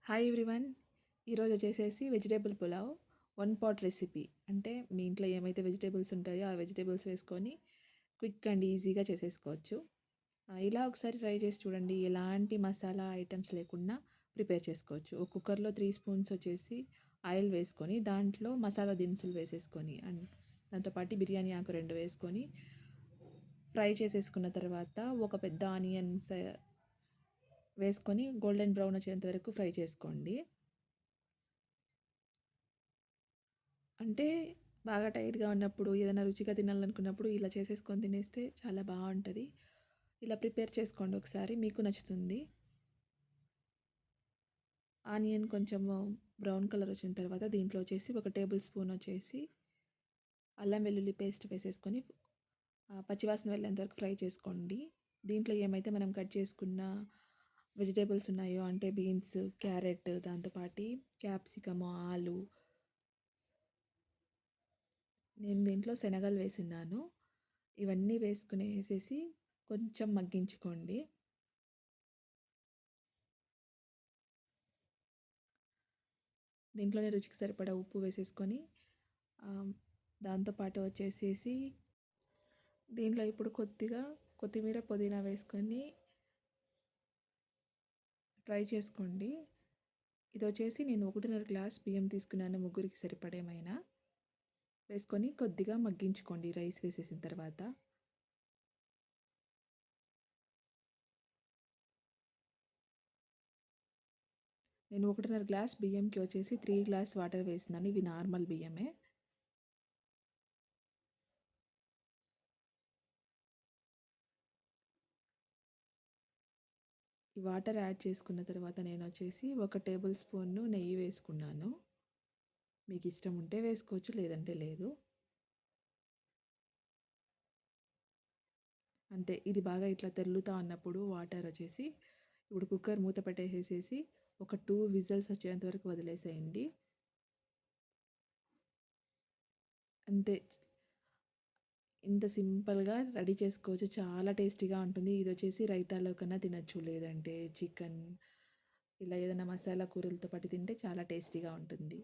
Hi everyone. ఈరోజు వచ్చేసేసి vegetable pulao one pot recipe. అంటే మీ ఇంట్లో ఏమైతే వెజిటేబుల్స్ ఉంటాయో ఆ వెజిటేబుల్స్ వేసుకొని క్విక్ అండ్ ఈజీగా చేసేసుకోవచ్చు. ఇలా ఒకసారి ట్రై చేసి చూడండి. ఎలాంటి మసాలా ఐటమ్స్ లేకుండా ప్రిపేర్ చేసుకోవచ్చు. ఒక కుక్కర్లో 3 స్పూన్స్ వచ్చేసి ఆయిల్ వేసుకొని దాంట్లో మసాలా దినుసులు వేసేసుకొని అండ్ దాంతోపాటు బిర్యానీ ఆకు 2 వేసుకొని ఫ్రై చేసేసుకున్న తర్వాత ఒక పెద్ద ఆనియన్స్ వేసుకొని గోల్డెన్ బ్రౌన్ వచ్చేంత వరకు ఫ్రై చేసుకోండి. అంటే బాగా టైట్‌గా ఉన్నప్పుడు ఏదైనా రుచిగా తినాలనుకున్నప్పుడు ఇలా చేసేసుకొని తినేస్తే చాలా బావుంటది. ఇలా ప్రిపేర్ చేసుకోండి ఒకసారి, మీకు నచ్చుతుంది. ఆనియన్ కొంచెము బ్రౌన్ కలర్ వచ్చిన తర్వాత దీంట్లో వచ్చేసి ఒక టేబుల్ స్పూన్ వచ్చేసి అల్లం వెల్లుల్లి పేస్ట్ వేసేసుకొని పచ్చివాసన వెళ్ళేంత వరకు ఫ్రై చేసుకోండి. దీంట్లో ఏమైతే మనం కట్ చేసుకున్న వెజిటేబుల్స్ ఉన్నాయో అంటే బీన్స్, క్యారెట్, దాంతోపాటు క్యాప్సికము, ఆలు, నేను దీంట్లో శనగలు వేసినాను. ఇవన్నీ వేసేసి కొంచెం మగ్గించుకోండి. దీంట్లోనే రుచికి సరిపడా ఉప్పు వేసేసుకొని దాంతోపాటు వచ్చేసేసి దీంట్లో ఇప్పుడు కొద్దిగా కొత్తిమీర, పుదీనా వేసుకొని ఫ్రై చేసుకోండి. ఇది వచ్చేసి నేను 1.5 గ్లాస్ బియ్యం తీసుకున్నాను, ముగ్గురికి సరిపడేమైనా వేసుకొని కొద్దిగా మగ్గించుకోండి రైస్ వేసేసిన తర్వాత. నేను 1.5 గ్లాస్ బియ్యంకి వచ్చేసి 3 గ్లాస్ వాటర్ వేసినాను. ఇవి నార్మల్ బియ్యమే. ఈ వాటర్ యాడ్ చేసుకున్న తర్వాత నేను వచ్చేసి 1 టేబుల్ స్పూన్ నెయ్యి వేసుకున్నాను. మీకు ఇష్టం ఉంటే వేసుకోవచ్చు, లేదంటే లేదు. అంతే. ఇది బాగా ఇట్లా తెరులుతా ఉన్నప్పుడు వాటర్ వచ్చేసి ఇప్పుడు కుక్కర్ మూత పెట్టేసేసి ఒక 2 విజిల్స్ వచ్చేంత వరకు వదిలేసేయండి. అంతే. ఇంత సింపుల్‌గా రెడీ చేసుకోవచ్చు. చాలా టేస్టీగా ఉంటుంది. ఇది వచ్చేసి రైతాలో కన్నా తినొచ్చు, లేదంటే చికెన్ ఇలా ఏదైనా మసాలా కూరలతో పాటు తింటే చాలా టేస్టీగా ఉంటుంది.